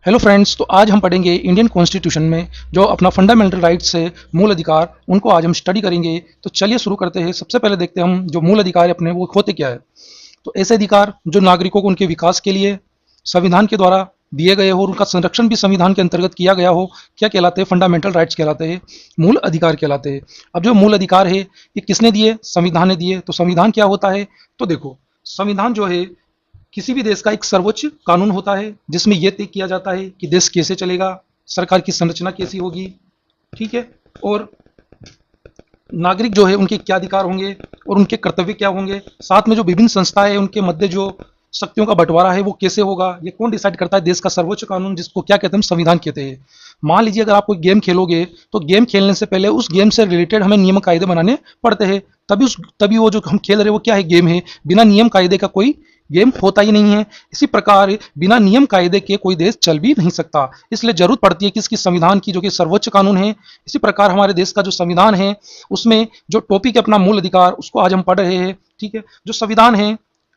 Hello friends, तो आज हम पढ़ेंगे इंडियन कॉन्स्टिट्यूशन में जो अपना फंडामेंटल राइट्स है, मूल अधिकार, उनको आज हम स्टडी करेंगे। तो चलिए शुरू करते हैं। सबसे पहले देखते हैं हम जो मूल अधिकार है अपने वो होते क्या है। तो ऐसे अधिकार जो नागरिकों को उनके विकास के लिए संविधान के द्वारा दिए गए हो और उनका संरक्षण भी संविधान के अंतर्गत किया गया हो, क्या कहलाते हैं? फंडामेंटल राइट्स कहलाते हैं, मूल अधिकार कहलाते हैं। अब जो मूल अधिकार है ये किसने दिए? संविधान ने दिए। तो संविधान क्या होता है? तो देखो, संविधान जो है किसी भी देश का एक सर्वोच्च कानून होता है जिसमें यह तय किया जाता है कि देश कैसे चलेगा, सरकार की संरचना कैसी होगी, ठीक है, और नागरिक जो है उनके क्या अधिकार होंगे और उनके कर्तव्य क्या होंगे, साथ में जो विभिन्न संस्थाएं हैं उनके मध्य जो शक्तियों का बंटवारा है वो कैसे होगा, ये कौन डिसाइड करता है? देश का सर्वोच्च कानून, जिसको क्या कहते हैं? संविधान कहते हैं। मान लीजिए अगर आप कोई गेम खेलोगे तो गेम खेलने से पहले उस गेम से रिलेटेड हमें नियम कायदे बनाने पड़ते हैं, तभी वो जो हम खेल रहे हैं वो क्या है? गेम है। बिना नियम कायदे का कोई गेम होता ही नहीं है। इसी प्रकार बिना नियम कायदे के कोई देश चल भी नहीं सकता, इसलिए जरूरत पड़ती है किसकी? संविधान की, जो कि सर्वोच्च कानून है। इसी प्रकार हमारे देश का जो संविधान है उसमें जो टॉपिक है अपना मूल अधिकार, उसको आज हम पढ़ रहे हैं, ठीक है। जो संविधान है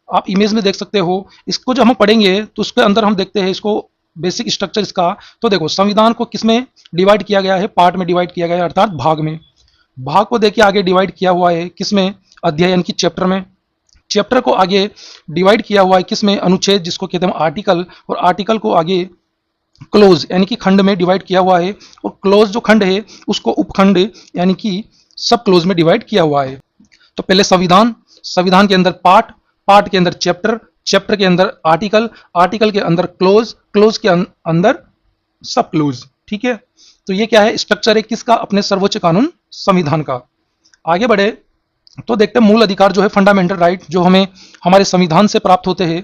आप इमेज में देख सकते हो, इसको जब हम पढ़ेंगे तो उसके अंदर हम देखते हैं इसको बेसिक स्ट्रक्चर इसका। तो देखो, संविधान को किसमें डिवाइड किया गया है? पार्ट में डिवाइड किया गया है, अर्थात भाग में। भाग को देखिए आगे डिवाइड किया हुआ है किसमें? अध्याय यानी कि चैप्टर में। चैप्टर को आगे डिवाइड किया हुआ है किसमें? अनुच्छेद, जिसको कहते हैं आर्टिकल, और आर्टिकल को आगे क्लोज यानी कि खंड में डिवाइड किया हुआ है, और क्लोज जो खंड है उसको उपखंड यानी कि सब क्लोज में डिवाइड किया हुआ है। तो पहले संविधान, संविधान के अंदर पार्ट, पार्ट के अंदर चैप्टर, चैप्टर के अंदर आर्टिकल, आर्टिकल के अंदर क्लोज, क्लोज के अंदर सब क्लोज, ठीक है। तो ये क्या है? स्ट्रक्चर है किसका? अपने सर्वोच्च कानून संविधान का। आगे बढ़े तो देखते हैं मूल अधिकार जो है, फंडामेंटल राइट, जो हमें हमारे संविधान से प्राप्त होते हैं,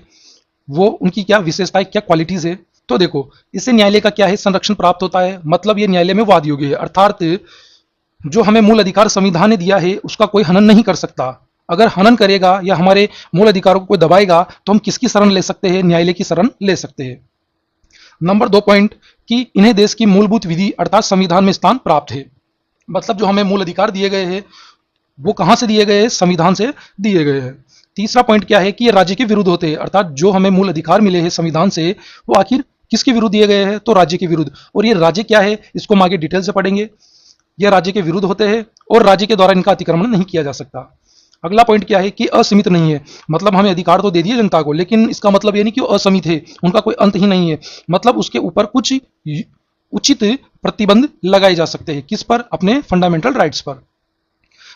वो उनकी क्या विशेषताएं, क्या क्वालिटीज है। तो देखो, इससे न्यायालय का क्या है? संरक्षण प्राप्त होता है, मतलब ये न्यायालय में वाद योग्य है, अर्थात जो हमें मूल अधिकार संविधान ने दिया है उसका कोई हनन नहीं कर सकता। अगर हनन करेगा या हमारे मूल अधिकारों को कोई दबाएगा तो हम किसकी शरण ले सकते हैं? न्यायालय की शरण ले सकते हैं। नंबर 2 पॉइंट कि इन्हें देश की मूलभूत विधि अर्थात संविधान में स्थान प्राप्त है। मतलब जो हमें मूल अधिकार दिए गए हैं वो कहां से दिए गए हैं? संविधान से दिए गए हैं। तीसरा पॉइंट क्या है कि ये राज्य के विरुद्ध होते हैं, अर्थात जो हमें मूल अधिकार मिले हैं संविधान से वो आखिर किसके विरुद्ध दिए गए हैं? तो राज्य के विरुद्ध। और ये राज्य क्या है इसको हम आगे डिटेल से पढ़ेंगे। ये राज्य के विरुद्ध होते हैं और राज्य के द्वारा इनका अतिक्रमण नहीं किया जा सकता। अगला पॉइंट क्या है कि असीमित नहीं है, मतलब हमें अधिकार तो दे दिए जनता को, लेकिन इसका मतलब ये नहीं कि वो असीमित है, उनका कोई अंत ही नहीं है। मतलब उसके ऊपर कुछ उचित प्रतिबंध लगाए जा सकते हैं। किस पर? अपने फंडामेंटल राइट्स पर।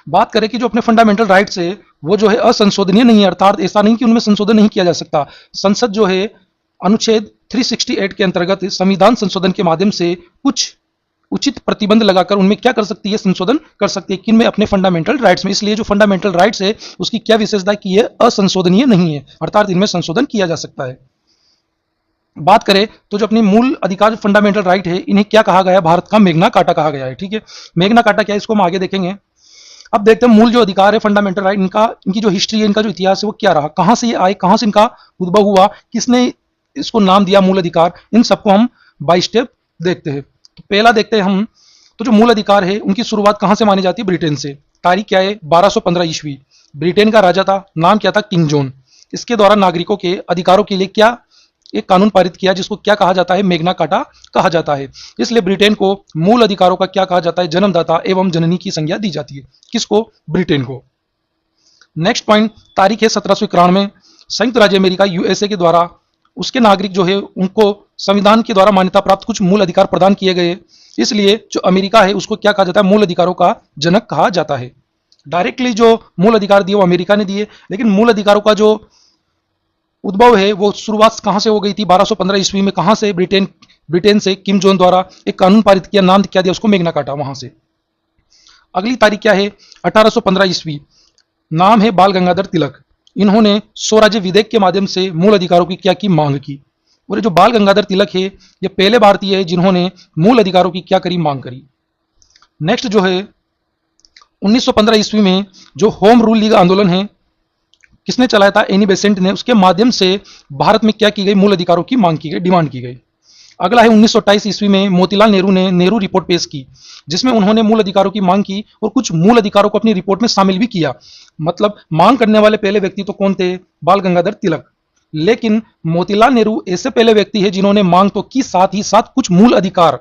बात करें कि जो अपने फंडामेंटल राइट्स है वो जो है असंशोधनीय नहीं है, अर्थात ऐसा नहीं कि उनमें संशोधन नहीं किया जा सकता। संसद जो है अनुच्छेद 368 के अंतर्गत संविधान संशोधन के माध्यम से कुछ उचित प्रतिबंध लगाकर उनमें क्या कर सकती है? संशोधन कर सकती है। किन में? अपने फंडामेंटल राइट्स में। इसलिए जो फंडामेंटल राइट्स है उसकी क्या विशेषता है कि ये असंशोधनीय नहीं है, अर्थात इनमें संशोधन किया जा सकता है। बात करें तो जो अपनी मूल अधिकार फंडामेंटल राइट है इन्हें क्या कहा गया है? भारत का मैग्ना कार्टा कहा गया है, ठीक है। मैग्ना कार्टा क्या है इसको हम आगे देखेंगे। अब देखते हैं मूल जो अधिकार है फंडामेंटल राइट, इनकी जो हिस्ट्री है, इनका जो इतिहास है वो क्या रहा, कहां से ये आए, कहां से इनका उद्भव हुआ, किसने इसको नाम दिया मूल अधिकार, इन सबको हम बाय स्टेप देखते हैं। तो पहला देखते हैं हम, तो जो मूल अधिकार है उनकी शुरुआत कहां से मानी जाती है? ब्रिटेन से। तारीख क्या है? 1215 ईस्वी। ब्रिटेन का राजा था, नाम क्या था? King John. इसके द्वारा नागरिकों के अधिकारों के लिए क्या एक कानून पारित किया जिसको क्या कहा जाता है? मैग्ना कार्टा कहा जाता है। इसलिए ब्रिटेन को मूल अधिकारों का क्या कहा जाता है? जन्मदाता एवं जननी की संज्ञा दी जाती है। किसको? ब्रिटेन को। नेक्स्ट पॉइंट, तारीख है 1791। संयुक्त राज्य अमेरिका यूएसए के द्वारा उसके नागरिक जो है उनको संविधान के द्वारा मान्यता प्राप्त कुछ मूल अधिकार प्रदान किए गए, इसलिए जो अमेरिका है उसको क्या कहा जाता है? मूल अधिकारों का जनक कहा जाता है। डायरेक्टली जो मूल अधिकार दिए वो अमेरिका ने दिए, लेकिन मूल अधिकारों का जो उद्भव है वो शुरुआत कहां से हो गई थी? 1215 ईस्वी में। कहां से? ब्रिटेन से किम जोन द्वारा एक कानून पारित किया, नाम क्या दिया उसको? मैग्ना कार्टा, वहां से। अगली तारीख क्या है? 1815 ईस्वी। नाम है बाल गंगाधर तिलक। इन्होंने स्वराज्य विधेयक के माध्यम से मूल अधिकारों की क्या की? मांग की। और ये जो बाल गंगाधर तिलक है ये पहले भारतीय है जिन्होंने मूल अधिकारों की क्या करी? मांग करी। नेक्स्ट जो है 1915 ईस्वी में जो होम रूल लीग आंदोलन है किसने चलाया था? एनी बेसेंट ने। उसके माध्यम से भारत में क्या की गई? मूल अधिकारों की मांग की गई, डिमांड की गई। अगला है 1928 ईस्वी में मोतीलाल नेहरू ने नेहरू रिपोर्ट पेश की, जिसमें उन्होंने मूल अधिकारों की मांग की और कुछ मूल अधिकारों को अपनी रिपोर्ट में शामिल भी किया। मतलब मांग करने वाले पहले व्यक्ति तो कौन थे? बाल गंगाधर तिलक। लेकिन मोतीलाल नेहरू ऐसे पहले व्यक्ति है जिन्होंने मांग तो की, साथ ही साथ कुछ मूल अधिकार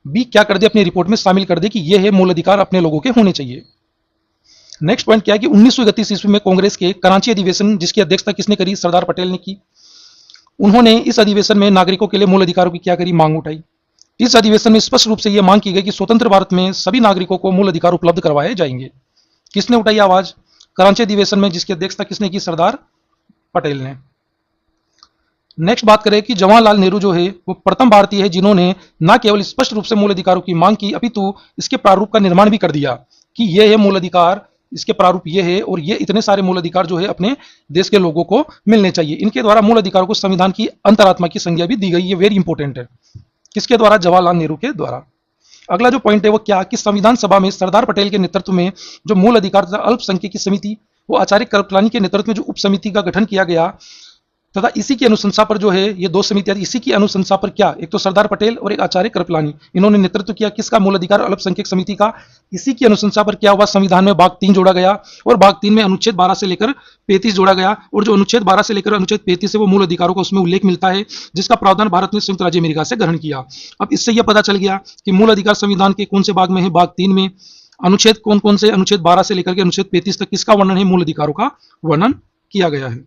भी क्या कर दिए, अपनी रिपोर्ट में शामिल कर दिए कि ये है मूल अधिकार अपने लोगों के होने चाहिए। नेक्स्ट पॉइंट क्या है कि 1931 ईस्वी में कांग्रेस के कराची अधिवेशन, जिसकी अध्यक्षता किसने करी, सरदार पटेल ने की। उन्होंने इस अधिवेशन में नागरिकों के लिए मूल अधिकारों की क्या करी, मांग उठाई। इस अधिवेशन में स्पष्ट रूप से यह मांग की गई कि स्वतंत्र भारत में सभी नागरिकों को मूल अधिकार उपलब्ध करवाए जाएंगे। किसने उठाई आवाज, कराची अधिवेशन में, जिसकी अध्यक्षता किसने की, सरदार पटेल ने। नेक्स्ट बात करें कि जवाहरलाल नेहरू जो है वो प्रथम भारतीय है जिन्होंने न केवल स्पष्ट रूप से मूल अधिकारों की मांग की, अपितु इसके प्रारूप का निर्माण भी कर दिया कि यह है मूल अधिकार, इसके प्रारूप ये है और ये इतने सारे मूल अधिकार जो है अपने देश के लोगों को मिलने चाहिए। इनके द्वारा मूल अधिकारों को संविधान की अंतरात्मा की संज्ञा भी दी गई, ये वेरी इंपॉर्टेंट है। किसके द्वारा, जवाहरलाल नेहरू के द्वारा। अगला जो पॉइंट है वो क्या कि संविधान सभा में सरदार पटेल के नेतृत्व में जो मूल अधिकार तथा अल्पसंख्यक की समिति, वो आचार्य कृपलानी के नेतृत्व में जो उप समिति का गठन किया गया, तथा इसी की अनुशंसा पर जो है ये दो समितियां, इसी की अनुशंसा पर क्या, एक तो सरदार पटेल और एक आचार्य कृपलानी, इन्होंने नेतृत्व किया किसका, मूल अधिकार अल्पसंख्यक समिति का। इसी की अनुशंसा पर क्या हुआ, संविधान में भाग 3 जोड़ा गया और भाग 3 में अनुच्छेद 12 से लेकर 35 जोड़ा गया, और जो अनुच्छेद 12 से लेकर अनुच्छेद 35 है वो मूल अधिकारों का उसमें उल्लेख मिलता है, जिसका प्रावधान भारत ने संयुक्त राज्य अमेरिका से ग्रहण किया। अब इससे यह पता चल गया कि मूल अधिकार संविधान के कौन से भाग में है, भाग 3 में। अनुच्छेद कौन कौन से, अनुच्छेद 12 से लेकर के अनुच्छेद 35 तक किसका वर्णन है, मूल अधिकारों का वर्णन किया गया है।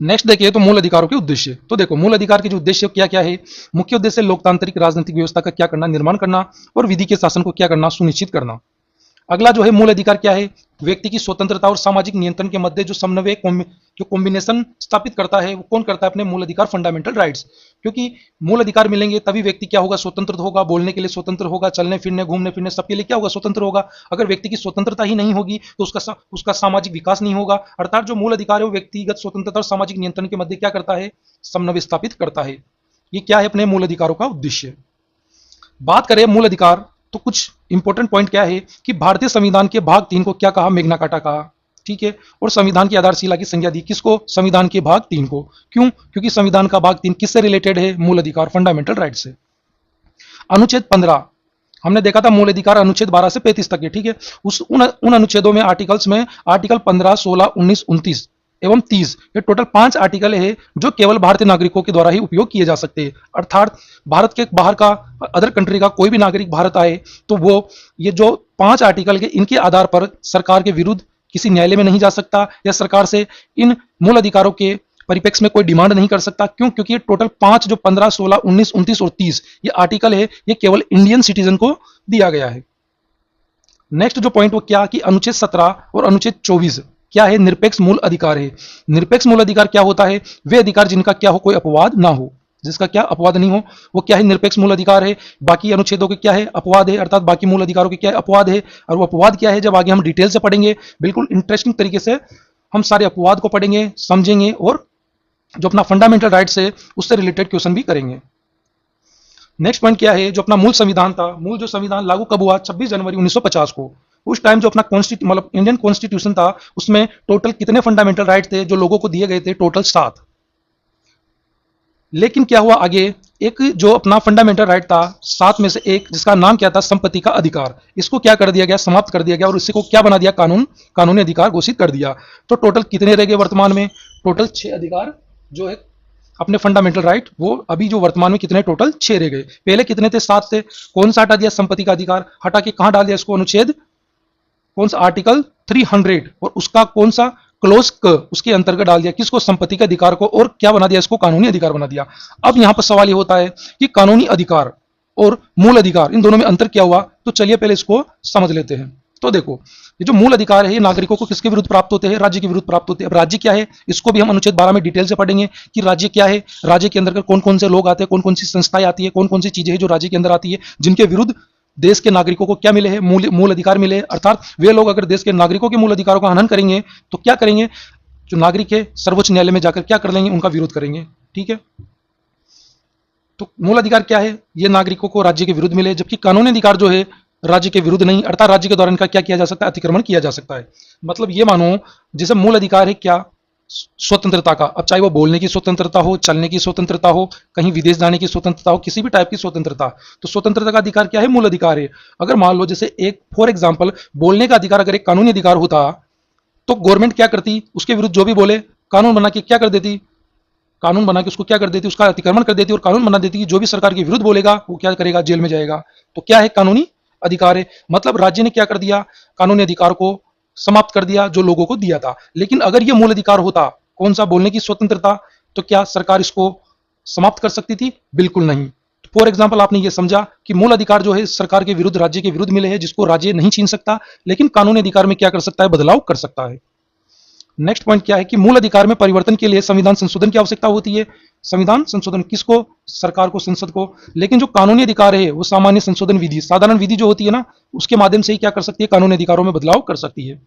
नेक्स्ट देखिए तो मूल अधिकारों के उद्देश्य। तो देखो मूल अधिकार के जो उद्देश्य क्या क्या है, मुख्य उद्देश्य लोकतांत्रिक राजनीतिक व्यवस्था का क्या करना, निर्माण करना, और विधि के शासन को क्या करना, सुनिश्चित करना। अगला जो है मूल अधिकार क्या है, व्यक्ति की स्वतंत्रता और सामाजिक नियंत्रण के मध्य जो समन्वय, जो कॉम्बिनेशन स्थापित करता है, वो कौन करता है, अपने मूल अधिकार, फंडामेंटल राइट्स। क्योंकि मूल अधिकार मिलेंगे तभी व्यक्ति क्या होगा, स्वतंत्र होगा, बोलने के लिए स्वतंत्र होगा, चलने फिरने घूमने फिरने सबके लिए क्या होगा, स्वतंत्र होगा। अगर व्यक्ति की स्वतंत्रता ही नहीं होगी तो उसका सामाजिक विकास नहीं होगा। अर्थात जो मूल अधिकार है वो व्यक्तिगत स्वतंत्रता और सामाजिक नियंत्रण के मध्य क्या करता है, समन्वय स्थापित करता है। ये क्या है अपने मूल अधिकारों का उद्देश्य। बात करें मूल अधिकार तो कुछ इंपॉर्टेंट पॉइंट क्या है कि भारतीय संविधान के भाग 3 को क्या कहा, मैग्ना कार्टा कहा, ठीक है। और संविधान की आधारशिला की संज्ञा दी किसको, संविधान के भाग 3 को। क्यों, क्योंकि संविधान का भाग 3 किससे रिलेटेड है, मूल अधिकार, फंडामेंटल राइट से। अनुच्छेद 15 हमने देखा था, मूल अधिकार अनुच्छेद 12 से 35 तक है, ठीक है। उन अनुच्छेदों में आर्टिकल्स में आर्टिकल 15, 16, 19, 29 एवं 30, ये टोटल 5 आर्टिकल है जो केवल भारतीय नागरिकों के द्वारा ही उपयोग किए जा सकते हैं। अर्थात भारत के बाहर का, अदर कंट्री का कोई भी नागरिक भारत आए तो वो ये जो 5 आर्टिकल के, इनके आधार पर सरकार के विरुद्ध किसी न्यायालय में नहीं जा सकता या सरकार से इन मूल अधिकारों के परिप्रेक्ष्य में कोई डिमांड नहीं कर सकता। क्यों, क्योंकि ये टोटल 5 जो 15, 16, 19, 29 और 30 ये आर्टिकल है, ये केवल इंडियन सिटीजन को दिया गया है। नेक्स्ट जो पॉइंट वो क्या कि अनुच्छेद 17 और अनुच्छेद 24 क्या है, निरपेक्ष मूल अधिकार है। निरपेक्ष मूल अधिकार क्या होता है, वे अधिकार जिनका क्या हो, कोई अपवाद ना हो, जिसका क्या अपवाद नहीं हो, वो क्या है, निरपेक्ष मूल अधिकार है। बाकी अनुच्छेदों के क्या है, अपवाद है, अर्थात बाकी मूल अधिकारों के क्या है, अपवाद है। और वो अपवाद क्या है, जब आगे हम डिटेल से पढ़ेंगे, बिल्कुल इंटरेस्टिंग तरीके से हम सारे अपवाद को पढ़ेंगे, समझेंगे और जो अपना फंडामेंटल राइट्स है उससे रिलेटेड क्वेश्चन भी करेंगे। नेक्स्ट पॉइंट क्या है, जो अपना मूल संविधान था, मूल जो संविधान लागू कब हुआ, 26 जनवरी 1950 को। उस टाइम जो अपना मतलब इंडियन कॉन्स्टिट्यूशन था उसमें टोटल कितने फंडामेंटल राइट्स थे जो लोगों को दिए गए थे, टोटल 7। लेकिन क्या हुआ आगे, एक जो अपना फंडामेंटल राइट था 7 में से एक, जिसका नाम क्या था, संपत्ति का अधिकार, इसको क्या कर दिया गया, समाप्त कर दिया गया और इसी को क्या बना दिया, कानूनी अधिकार घोषित कर दिया। तो टोटल कितने रह गए वर्तमान में, टोटल 6 अधिकार जो है अपने फंडामेंटल राइट, वो अभी जो वर्तमान में कितने, टोटल 6 रह गए। पहले कितने थे, 7 थे। कौन सा हटा दिया, संपत्ति का अधिकार हटा के कहां डाल दिया इसको, अनुच्छेद कौन सा, आर्टिकल 300 और उसका कौन सा क्लोज क, उसके अंतर्गत डाल दिया किसको, संपत्ति के अधिकार को, और क्या बना दिया इसको, कानूनी अधिकार बना दिया। अब यहां पर सवाल ये होता है कि कानूनी अधिकार और मूल अधिकार इन दोनों में अंतर क्या हुआ, तो चलिए पहले इसको समझ लेते हैं। तो देखो ये जो मूल अधिकार है ये नागरिकों को किसके विरुद्ध प्राप्त होते हैं, राज्य के विरुद्ध प्राप्त होते हैं। अब राज्य क्या है, इसको भी हम अनुच्छेद 12 में डिटेल से पढ़ेंगे कि राज्य क्या है, राज्य के अंदर कौन कौन से लोग आते हैं, कौन कौन सी संस्थाएं आती है, कौन कौन सी चीजें हैं जो राज्य के अंदर आती है, जिनके विरुद्ध देश के नागरिकों को क्या मिले हैं, मूल अधिकार मिले। अर्थात वे लोग अगर देश के नागरिकों के मूल अधिकारों का हनन करेंगे तो क्या करेंगे, जो नागरिक है सर्वोच्च न्यायालय में जाकर क्या कर लेंगे, उनका विरोध करेंगे, ठीक है। तो मूल अधिकार क्या है, ये नागरिकों को राज्य के विरुद्ध मिले, जबकि कानूनी अधिकार जो है राज्य के विरुद्ध नहीं, अर्थात राज्य के द्वारा इनका क्या किया जा सकता है, अतिक्रमण किया जा सकता है। मतलब ये मानो जैसे मूल अधिकार है क्या, स्वतंत्रता का, अब चाहे वो बोलने की स्वतंत्रता हो, चलने की स्वतंत्रता हो, कहीं विदेश जाने की स्वतंत्रता हो, किसी भी टाइप की स्वतंत्रता, तो स्वतंत्रता का अधिकार क्या है, मूल अधिकार है। अगर मान लो जैसे एक फॉर एग्जांपल बोलने का अधिकार अगर एक कानूनी अधिकार होता तो गवर्नमेंट क्या करती, उसके विरुद्ध जो भी बोले कानून बना के क्या कर देती, कानून बना के उसको क्या कर देती है, उसका अतिक्रमण कर देती है और कानून बना देती है कि जो भी सरकार के विरुद्ध बोलेगा वो क्या करेगा, जेल में जाएगा। तो क्या है, कानूनी अधिकार है। मतलब राज्य ने क्या कर दिया, कानूनी अधिकार को समाप्त कर दिया जो लोगों को दिया था। लेकिन अगर ये मूल अधिकार होता, कौन सा, बोलने की स्वतंत्रता, तो क्या सरकार इसको समाप्त कर सकती थी? बिल्कुल नहीं। फॉर एग्जाम्पल आपने ये समझा कि मूल अधिकार जो है सरकार के विरुद्ध, राज्य के विरुद्ध मिले हैं, जिसको राज्य नहीं छीन सकता, लेकिन कानूनी अधिकार में क्या कर सकता है, बदलाव कर सकता है। नेक्स्ट पॉइंट क्या है कि मूल अधिकार में परिवर्तन के लिए संविधान संशोधन की आवश्यकता होती है। संविधान संशोधन किसको, सरकार को, संसद को। लेकिन जो कानूनी अधिकार है वो सामान्य संशोधन विधि, साधारण विधि जो होती है ना, उसके माध्यम से ही क्या कर सकती है, कानूनी अधिकारों में बदलाव कर सकती है।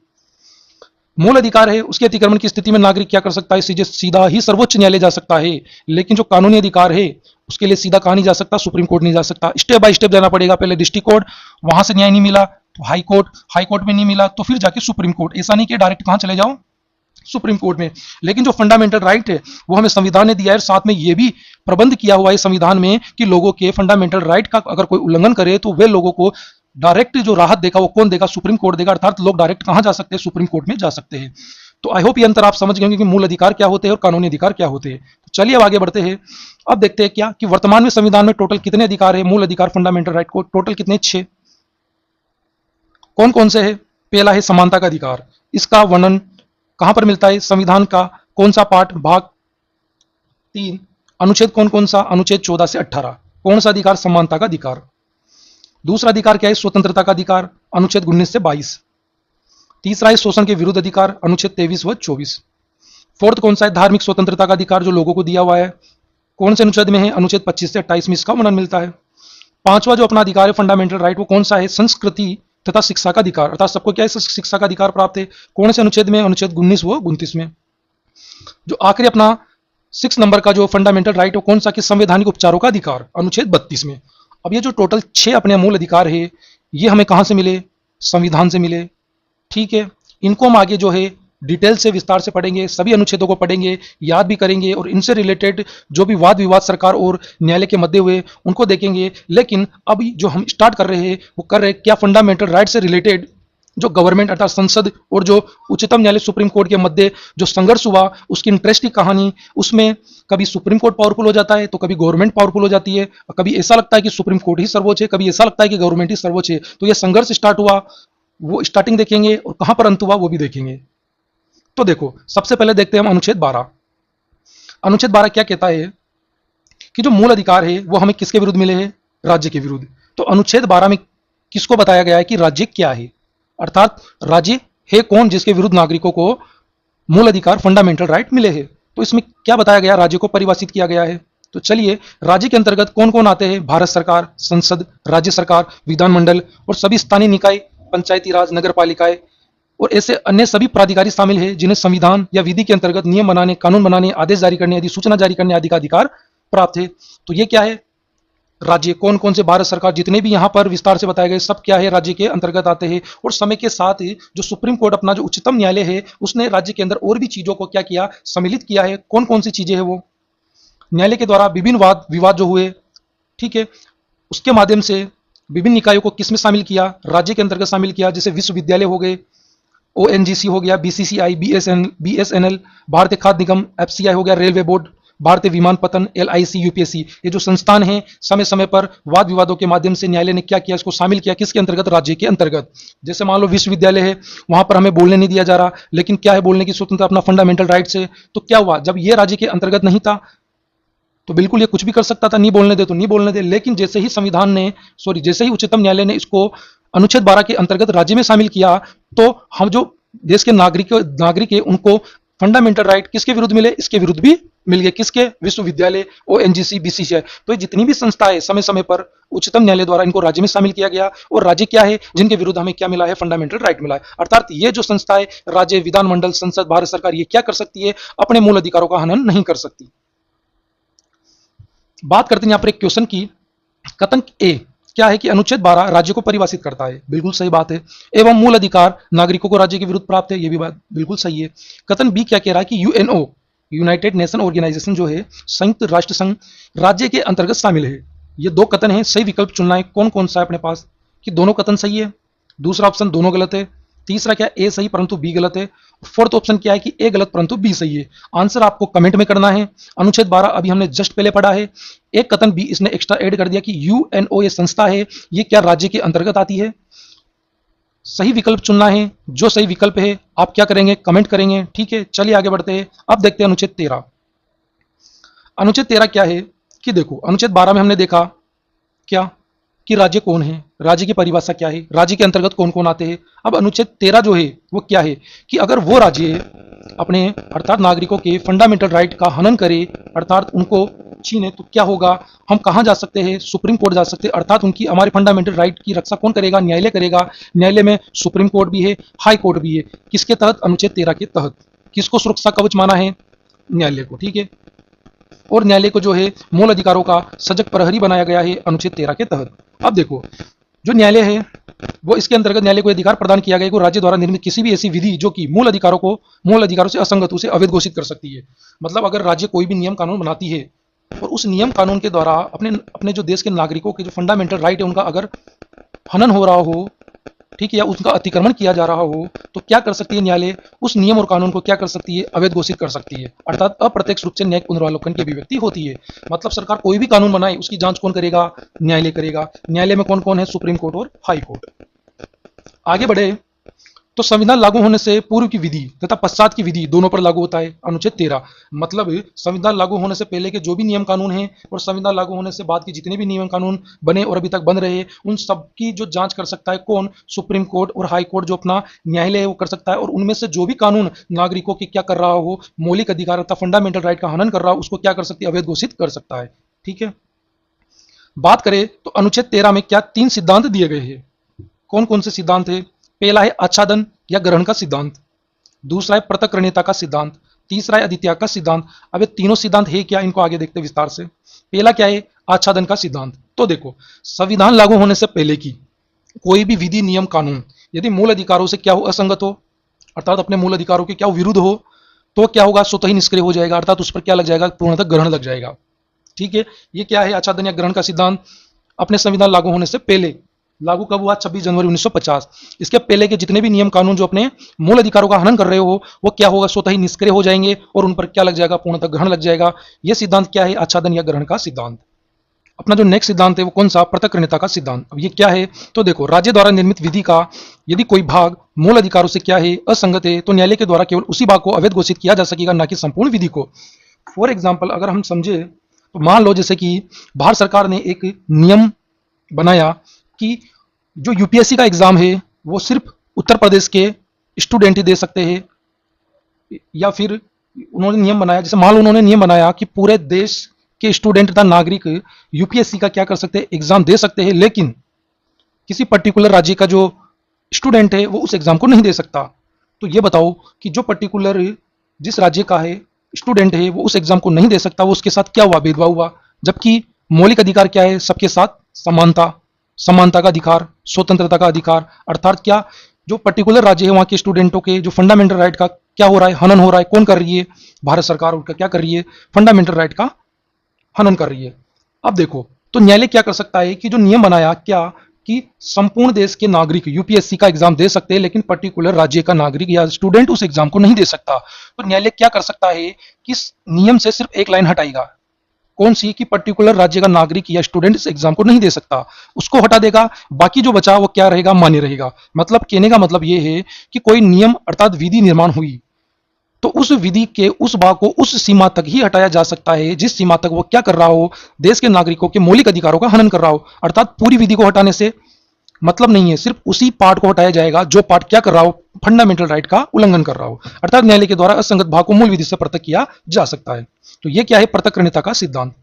मूल अधिकार है उसके अतिक्रमण की स्थिति में नागरिक क्या कर सकता है, सीधे सीधा ही सर्वोच्च न्यायालय जा सकता है। लेकिन जो कानूनी अधिकार है उसके लिए सीधा कहां नहीं जा सकता, सुप्रीम कोर्ट नहीं जा सकता, स्टेप बाय स्टेप जाना पड़ेगा। पहले डिस्ट्रिक्ट कोर्ट, वहां से न्याय नहीं मिला तो हाई कोर्ट, हाई कोर्ट में नहीं मिला तो फिर जाके सुप्रीम कोर्ट। ऐसा नहीं कि डायरेक्ट कहां चले जाओ, सुप्रीम कोर्ट में। लेकिन जो फंडामेंटल राइट है वो हमें संविधान ने दिया है, साथ में ये भी प्रबंध किया हुआ है संविधान में कि लोगों के फंडामेंटल राइट का अगर कोई उल्लंघन करे तो वे लोगों को डायरेक्ट जो राहत देगा वो कौन देगा, सुप्रीम कोर्ट देगा। अर्थात लोग डायरेक्ट कहां जा सकते हैं, सुप्रीम कोर्ट में जा सकते हैं। तो आई होप ये अंतर आप समझ गए कि मूल अधिकार क्या होते हैं और कानूनी अधिकार क्या होते हैं। तो चलिए अब आगे बढ़ते हैं। अब देखते हैं क्या कि वर्तमान में संविधान में टोटल कितने अधिकार है, मूल अधिकार, फंडामेंटल राइट को टोटल कितने, 6। कौन कौन से है? पहला है समानता का अधिकार। इसका वर्णन कहां पर मिलता है, संविधान का कौन सा पार्ट, भाग 3, अनुच्छेद कौन कौन सा, अनुच्छेद 14 से 18। कौन सा अधिकार, समानता का अधिकार। दूसरा अधिकार क्या है, स्वतंत्रता का अधिकार, अनुच्छेद 19 से 22। तीसरा है शोषण के विरुद्ध अधिकार, अनुच्छेद 23 व 24। फोर्थ कौन सा है, धार्मिक स्वतंत्रता का अधिकार जो लोगों को दिया हुआ है। कौन से अनुच्छेद में है, अनुच्छेद 25 से 28 में इसका वर्णन मिलता है। पांचवा जो अपना अधिकार है, फंडामेंटल राइट, वो कौन सा है, संस्कृति तथा शिक्षा का अधिकार, अर्थात सबको क्या है, शिक्षा का अधिकार प्राप्त है। कौन से अनुच्छेद में, अनुच्छेद 19 व 29 में। जो आखिरी अपना 6 नंबर का जो फंडामेंटल राइट है, कौन सा, कि संवैधानिक उपचारों का अधिकार, अनुच्छेद 32 में। अब ये जो टोटल 6 अपने मूल अधिकार है ये हमें कहां से मिले, संविधान से मिले। ठीक है, इनको हम आगे जो है डिटेल से, विस्तार से पढ़ेंगे, सभी अनुच्छेदों को पढ़ेंगे, याद भी करेंगे और इनसे रिलेटेड जो भी वाद विवाद सरकार और न्यायालय के मध्य हुए उनको देखेंगे। लेकिन अभी जो हम स्टार्ट कर रहे हैं वो कर रहे हैं क्या, फंडामेंटल राइट से रिलेटेड जो गवर्नमेंट अर्थात संसद और जो उच्चतम न्यायालय सुप्रीम कोर्ट के मध्य जो संघर्ष हुआ उसकी इंटरेस्टिंग कहानी। उसमें कभी सुप्रीम कोर्ट पावरफुल हो जाता है तो कभी गवर्नमेंट पावरफुल हो जाती है, और कभी ऐसा लगता है कि सुप्रीम कोर्ट ही सर्वोच्च है, कभी ऐसा लगता है कि गवर्नमेंट ही सर्वोच्च है। तो यह संघर्ष स्टार्ट हुआ, वो स्टार्टिंग देखेंगे और कहां पर अंत हुआ वो भी देखेंगे। तो देखो, सबसे पहले देखते हैं हम अनुच्छेद 12। अनुच्छेद 12 क्या कहता है कि जो मूल अधिकार है वो हमें किसके विरुद्ध मिले हैं, राज्य के विरुद्ध। तो अनुच्छेद 12 में किसको बताया गया है कि राज्य क्या है, अर्थात राज्य है कौन जिसके विरुद्ध नागरिकों को मूल अधिकार, फंडामेंटल राइट मिले हैं। तो इसमें क्या बताया गया, राज्य को परिभाषित किया गया है। तो चलिए, राज्य के अंतर्गत कौन कौन आते हैं, भारत सरकार, संसद, राज्य सरकार, विधानमंडल और सभी स्थानीय निकाय, पंचायती राज, नगर पालिकाएं और ऐसे अन्य सभी प्राधिकारी शामिल हैं जिन्हें संविधान या विधि के अंतर्गत नियम बनाने, कानून बनाने, आदेश जारी करने, अधिसूचना जारी करने आदि का अधिकार प्राप्त है। तो ये क्या है, राज्य कौन कौन से, भारत सरकार, जितने भी यहाँ पर विस्तार से बताए गए सब क्या है, राज्य के अंतर्गत आते हैं। और समय के साथ ही जो सुप्रीम कोर्ट अपना जो उच्चतम न्यायालय है उसने राज्य के अंदर और भी चीजों को क्या किया, सम्मिलित किया है। कौन कौन सी चीजें हैं वो, न्यायालय के द्वारा विभिन्न वाद विवाद जो हुए, ठीक है, उसके माध्यम से विभिन्न निकायों को किसमें शामिल किया, राज्य के अंतर्गत शामिल किया। जैसे विश्वविद्यालय हो गए, ओएनजीसी हो गया, बीसीसीआई, बीएसएनएल, भारतीय खाद्य निगम, एफसीआई हो गया, रेलवे बोर्ड, भारतीय विमानपत्तन, एलआईसी, यूपीएससी, ये जो संस्थान हैं समय समय पर वाद विवादों के माध्यम से न्यायालय ने क्या किया, इसको शामिल किया किसके अंतर्गत, राज्य के अंतर्गत। जैसे मान लो विश्वविद्यालय है, वहां पर हमें बोलने नहीं दिया जा रहा, लेकिन क्या है, बोलने की स्वतंत्रता, अपना फंडामेंटल राइट्स है। तो क्या हुआ, जब ये राज्य के अंतर्गत नहीं था तो बिल्कुल ये कुछ भी कर सकता था, नहीं बोलने दे तो नहीं बोलने दे। लेकिन जैसे ही संविधान ने, जैसे ही उच्चतम न्यायालय ने इसको अनुच्छेद 12 के अंतर्गत राज्य में शामिल किया, तो हम जो देश के नागरिक है उनको फंडामेंटल राइट किसके विरुद्ध मिले, इसके विरुद्ध भी मिल गए। किसके, विश्वविद्यालय, ओएनजीसी, बीसीसीआई। तो ये जितनी भी संस्थाएं समय समय पर उच्चतम न्यायालय द्वारा इनको राज्य में शामिल किया गया, और राज्य क्या है, जिनके विरुद्ध हमें क्या मिला है, फंडामेंटल राइट मिला है। अर्थात ये जो संस्थाएं, राज्य, विधानमंडल, संसद, भारत सरकार, ये क्या कर सकती है, अपने मूल अधिकारों का हनन नहीं कर सकती। बात करते हैं यहां पर एक क्वेश्चन की, कथन ए क्या है कि अनुच्छेद 12 राज्य को परिभाषित करता है, बिल्कुल सही बात है। एवं मूल अधिकार नागरिकों को राज्य के विरुद्ध प्राप्त है, यह भी बात बिल्कुल सही है। कथन बी क्या कह रहा है कि यूएनओ, यूनाइटेड नेशन ऑर्गेनाइजेशन जो है, संयुक्त राष्ट्र संघ, राज्य के अंतर्गत शामिल है। ये दो कथन है, सही विकल्प चुनना है। कौन कौन सा है अपने पास, कि दोनों कथन सही है, दूसरा ऑप्शन दोनों गलत है, तीसरा क्या है, ए सही परंतु बी गलत है। फोर्थ ऑप्शन क्या है कि ए गलत परंतु बी सही है। आंसर आपको कमेंट में करना है। अनुच्छेद 12 अभी हमने जस्ट पहले पढ़ा है। एक कथन बी इसने एक्स्ट्रा ऐड कर दिया कि यूएनओ ये संस्था है, ये क्या राज्य के अंतर्गत आती है। सही विकल्प चुनना है। जो सही विकल्प है आप क्या करेंगे, कमेंट करेंगे। ठीक है, चलिए आगे बढ़ते हैं। अब देखते हैं अनुच्छेद 13। अनुच्छेद 13 क्या है कि देखो, अनुच्छेद 12 में हमने देखा क्या कि राज्य कौन है, राज्य की परिभाषा क्या है, राज्य के अंतर्गत कौन कौन आते हैं। अब अनुच्छेद 13 जो है वो क्या है कि अगर वो राज्य अपने अर्थात नागरिकों के फंडामेंटल राइट का हनन करे, अर्थात उनको छीने, तो क्या होगा, हम कहां जा सकते हैं, सुप्रीम कोर्ट जा सकते हैं। अर्थात उनकी हमारे फंडामेंटल राइट की रक्षा कौन करेगा, न्यायालय करेगा। न्यायालय में सुप्रीम कोर्ट भी है, हाई कोर्ट भी है। किसके तहत, अनुच्छेद 13 के तहत। किसको सुरक्षा कवच माना है, न्यायालय को। ठीक है, और न्यायालय को जो है मूल अधिकारों का सजग प्रहरी बनाया गया है अनुच्छेद 13 के तहत। अब देखो, जो न्यायालय है वो इसके अंतर्गत न्यायालय को अधिकार प्रदान किया गया है कि राज्य द्वारा निर्मित किसी भी ऐसी विधि जो कि मूल अधिकारों से असंगत, उसे अवैध घोषित कर सकती है। मतलब अगर राज्य कोई भी नियम कानून बनाती है और उस नियम कानून के द्वारा अपने अपने जो देश के नागरिकों के जो फंडामेंटल राइट है उनका अगर हनन हो रहा हो, ठीक है, या उसका अतिक्रमण किया जा रहा हो, तो क्या कर सकती है न्यायालय, उस नियम और कानून को क्या कर सकती है, अवैध घोषित कर सकती है। अर्थात अप्रत्यक्ष रूप से न्यायिक पुनरावलोकन की अभिव्यक्ति होती है। मतलब सरकार कोई भी कानून बनाए उसकी जांच कौन करेगा, न्यायालय करेगा। न्यायालय में कौन कौन है, सुप्रीम कोर्ट और हाई कोर्ट। आगे बढ़े तो संविधान लागू होने से पूर्व की विधि तथा पश्चात की विधि दोनों पर लागू होता है अनुच्छेद 13। मतलब संविधान लागू होने से पहले के जो भी नियम कानून हैं और संविधान लागू होने से बाद के जितने भी नियम कानून बने और अभी तक बन रहे हैं, उन सब की जो जांच कर सकता है कौन, सुप्रीम कोर्ट और हाई कोर्ट जो अपना न्यायालय है वो कर सकता है। और उनमें से जो भी कानून नागरिकों के क्या कर रहा हो, मौलिक अधिकार तथा फंडामेंटल राइट का हनन कर रहा हो, उसको क्या कर सकती है, अवैध घोषित कर सकता है। ठीक है, बात करें तो अनुच्छेद 13 में क्या 3 सिद्धांत दिए गए हैं। कौन कौन से सिद्धांत है, पहला है आच्छादन या ग्रहण का सिद्धांत, दूसरा है पृथक्करणीयता का सिद्धांत, तीसरा है अद्वितीयता का सिद्धांत। अब ये तीनों सिद्धांत है क्या, इनको आगे देखते हैं विस्तार से। पहला क्या है, आच्छादन का सिद्धांत। तो देखो, संविधान लागू होने से पहले की कोई भी विधि नियम कानून यदि मूल अधिकारों से क्या हो, असंगत हो, अर्थात अपने मूल अधिकारों के क्या हो, विरुद्ध हो, तो क्या होगा, स्वतः ही निष्क्रिय हो जाएगा। अर्थात उस पर क्या लग जाएगा, पूर्णतः ग्रहण लग जाएगा। ठीक है, ये क्या है, आच्छादन या ग्रहण का सिद्धांत। अपने संविधान लागू होने से पहले, लागू कब हुआ, 26 जनवरी 1950। इसके पहले के जितने भी नियम कानून जो अपने मूल अधिकारों का हनन कर रहे हो, वो क्या होगा, स्वतः ही निष्क्रिय हो जाएंगे और उन पर क्या लग जाएगा, पूर्णतः ग्रहण लग जाएगा। यह सिद्धांत क्या है, आच्छादन या ग्रहण का सिद्धांत। अपना जो नेक्स्ट सिद्धांत है वो कौन सा, पृथक्करणीयता का सिद्धांत। अब ये क्या है, तो देखो, राज्य द्वारा निर्मित विधि का यदि कोई भाग मूल अधिकारों से क्या है, असंगत है, तो न्यायालय के द्वारा केवल उसी भाग को अवैध घोषित किया जा सकेगा, ना कि संपूर्ण विधि को। फॉर एग्जाम्पल अगर हम समझे तो मान लो जैसे कि भारत सरकार ने एक नियम बनाया कि जो यूपीएससी का एग्जाम है वो सिर्फ उत्तर प्रदेश के स्टूडेंट ही दे सकते हैं, या फिर उन्होंने नियम बनाया, जैसे मान लो उन्होंने नियम बनाया कि पूरे देश के स्टूडेंट तथा नागरिक यूपीएससी का क्या कर सकते हैं, एग्जाम दे सकते हैं, लेकिन किसी पर्टिकुलर राज्य का जो स्टूडेंट है वो उस एग्जाम को नहीं दे सकता। तो ये बताओ कि जो पर्टिकुलर जिस राज्य का है स्टूडेंट है वो उस एग्जाम को नहीं दे सकता, वो उसके साथ क्या हुआ, भेदभाव हुआ। जबकि मौलिक अधिकार क्या है, सबके साथ समानता, समानता का अधिकार, स्वतंत्रता का अधिकार। अर्थात क्या, जो पर्टिकुलर राज्य है वहां के स्टूडेंटों के जो फंडामेंटल राइट का क्या हो रहा है, हनन हो रहा है, कौन कर रही है, भारत सरकार उनका क्या कर रही है, फंडामेंटल राइट का हनन कर रही है। अब देखो, तो न्यायालय क्या कर सकता है कि जो नियम बनाया क्या कि संपूर्ण देश के नागरिक यूपीएससी का एग्जाम दे सकते हैं, लेकिन पर्टिकुलर राज्य का नागरिक या स्टूडेंट उस एग्जाम को नहीं दे सकता। तो न्यायालय क्या कर सकता है कि इस नियम से सिर्फ एक लाइन हटाएगा, कौन सी, कि पर्टिकुलर राज्य का नागरिक या स्टूडेंट इस एग्जाम को नहीं दे सकता, उसको हटा देगा। बाकी जो बचा वो क्या रहेगा, मान्य रहेगा। मतलब कहने का मतलब ये है कि कोई नियम अर्थात विधि निर्माण हुई तो उस विधि के उस भाग को उस सीमा तक ही हटाया जा सकता है जिस सीमा तक वो क्या कर रहा हो, देश के नागरिकों के मौलिक अधिकारों का हनन कर रहा हो। अर्थात पूरी विधि को हटाने से मतलब नहीं है, सिर्फ उसी पार्ट को हटाया जाएगा जो पार्ट क्या कर रहा हो, फंडामेंटल राइट का उल्लंघन कर रहा हो। अर्थात न्यायालय के द्वारा असंगत भाग को मूल विधि से पृथक किया जा सकता है। तो ये क्या है, पृथक्करणीयता का सिद्धांत।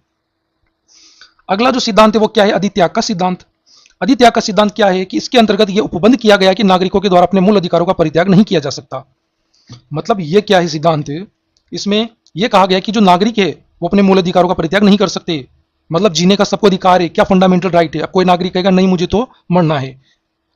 अगला जो सिद्धांत है वो क्या है, अद्वितीयता का सिद्धांत। अद्वितीयता का सिद्धांत क्या है कि इसके अंतर्गत यह उपबंध किया गया कि नागरिकों के द्वारा अपने मूल अधिकारों का परित्याग नहीं किया जा सकता। मतलब ये क्या है सिद्धांत, इसमें यह कहा गया कि जो नागरिक है वो अपने मूल अधिकारों का परित्याग नहीं कर सकते। मतलब जीने का सबको अधिकार है, क्या फंडामेंटल राइट है। अब कोई नागरिक कहेगा नहीं मुझे तो मरना है,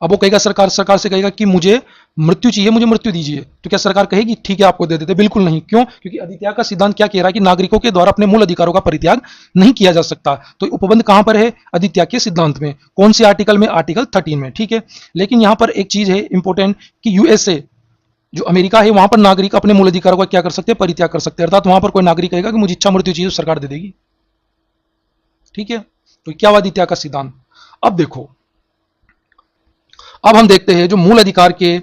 अब वो कहेगा सरकार से कहेगा कि मुझे मृत्यु चाहिए, मुझे मृत्यु दीजिए, तो क्या सरकार कहेगी ठीक है आपको दे देते? बिल्कुल नहीं। क्यों? क्योंकि अधित्याग का सिद्धांत क्या कह रहा है कि नागरिकों के द्वारा अपने मूल अधिकारों का परित्याग नहीं किया जा सकता। तो उपबंध कहां पर है? अधित्याग के सिद्धांत में। कौन सी आर्टिकल में? आर्टिकल 13 में। ठीक है, लेकिन यहां पर एक चीज है इंपॉर्टेंट कि यूएसए जो अमेरिका है वहां पर नागरिक अपने मूल अधिकारों का क्या कर सकते हैं? परित्याग कर सकते हैं। अर्थात वहां पर कोई नागरिक कहेगा कि मुझे इच्छा मृत्यु चाहिए तो सरकार दे देगी। ठीक है, तो क्या हुआ अधित्याग का सिद्धांत। अब देखो, अब हम देखते हैं जो मूल अधिकार के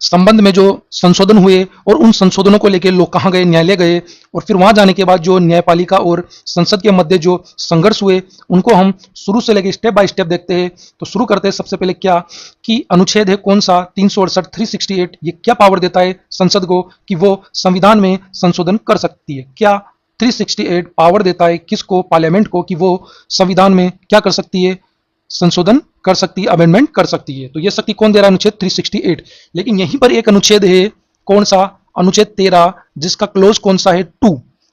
संबंध में जो संशोधन हुए और उन संशोधनों को लेकर लोग कहां गए? न्यायालय गए। और फिर वहां जाने के बाद जो न्यायपालिका और संसद के मध्य जो संघर्ष हुए उनको हम शुरू से लेकर स्टेप बाय स्टेप देखते हैं। तो शुरू करते हैं सबसे पहले क्या कि अनुच्छेद है कौन सा? 368 368। ये क्या पावर देता है संसद को कि वो संविधान में संशोधन कर सकती है? क्या 368 पावर देता है किसको? पार्लियामेंट को, कि वो संविधान में क्या कर सकती है? संशोधन कर सकती है, अमेंडमेंट कर सकती है। तो यह शक्ति कौन दे रहा है? अनुच्छेद 368। लेकिन यहीं पर एक अनुच्छेद है कौन सा? अनुच्छेद 13, जिसका क्लोज कौन सा है? 2।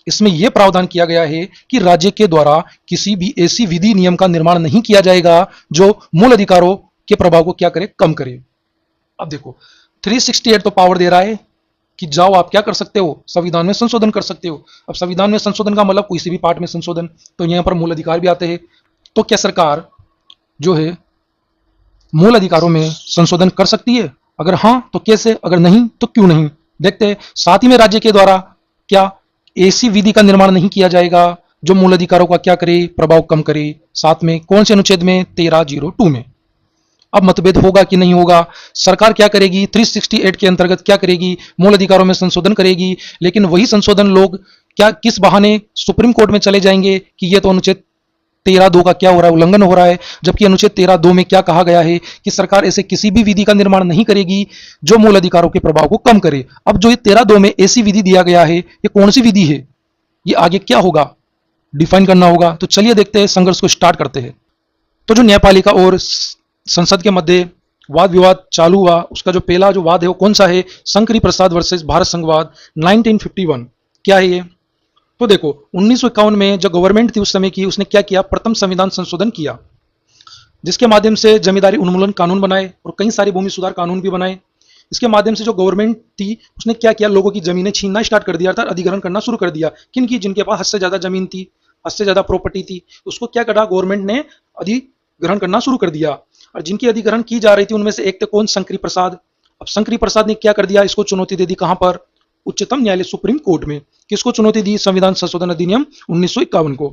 इसमें यह प्रावधान किया गया है कि राज्य के द्वारा किसी भी ऐसी विधि नियम का निर्माण नहीं किया जाएगा जो मूल अधिकारों के प्रभाव को क्या करे? कम करे। अब देखो 368 तो पावर दे रहा है कि जाओ आप क्या कर सकते हो? संविधान में संशोधन कर सकते हो। अब संविधान में संशोधन का मतलब किसी भी पार्ट में संशोधन, तो यहां पर मूल अधिकार भी आते हैं। तो क्या सरकार जो है मूल अधिकारों में संशोधन कर सकती है? अगर हां तो कैसे? अगर नहीं तो क्यों नहीं? देखते हैं। साथ ही में राज्य के द्वारा क्या ऐसी विधि का निर्माण नहीं किया जाएगा जो मूल अधिकारों का क्या करे? प्रभाव कम करे। साथ में कौन से अनुच्छेद में? 1302 में। अब मतभेद होगा कि नहीं होगा? सरकार क्या करेगी? 368 के अंतर्गत क्या करेगी? मूल अधिकारों में संशोधन करेगी। लेकिन वही संशोधन लोग क्या किस बहाने सुप्रीम कोर्ट में चले जाएंगे कि यह तो अनुच्छेद 13(2) का क्या हो रहा है? उल्लंघन हो रहा है। जबकि अनुच्छेद 13(2) में क्या कहा गया है कि सरकार ऐसे किसी भी विधि का निर्माण नहीं करेगी जो मूल अधिकारों के प्रभाव को कम करे। अब जो ये 13(2) में ऐसी विधि दिया गया है, ये कौन सी विधि है? ये आगे क्या होगा? डिफाइन करना होगा। तो चलिए देखते हैं, संघर्ष को स्टार्ट करते हैं। तो जो न्यायपालिका और संसद के मध्य वाद विवाद चालू हुआ, उसका जो पहला जो वाद है वो कौन सा है? शंकरी प्रसाद वर्सेस भारत संघवाद 1951। क्या है ये? तो देखो 1951 में जो गवर्नमेंट थी उस समय की, उसने क्या किया? प्रथम संविधान संशोधन किया, जिसके माध्यम से जमींदारी उन्मूलन कानून बनाए और कई सारे भूमि सुधार कानून भी बनाए। इसके माध्यम से जो गवर्नमेंट थी उसने क्या किया? लोगों की जमीनें छीनना स्टार्ट कर दिया था, अधिग्रहण करना शुरू कर दिया। किनकी? जिनके पास हद से ज्यादा जमीन थी, हद से ज्यादा प्रॉपर्टी थी, उसको क्या करा? गवर्नमेंट ने अधिग्रहण करना शुरू कर दिया। और जिनकी अधिग्रहण की जा रही थी उनमें से एक थे कौन? शंकरी प्रसाद। अब शंकरी प्रसाद ने क्या कर दिया? इसको चुनौती दे दी। कहां पर? उच्चतम न्यायालय सुप्रीम कोर्ट में। किसको चुनौती दी? संविधान संशोधन अधिनियम 1951 को।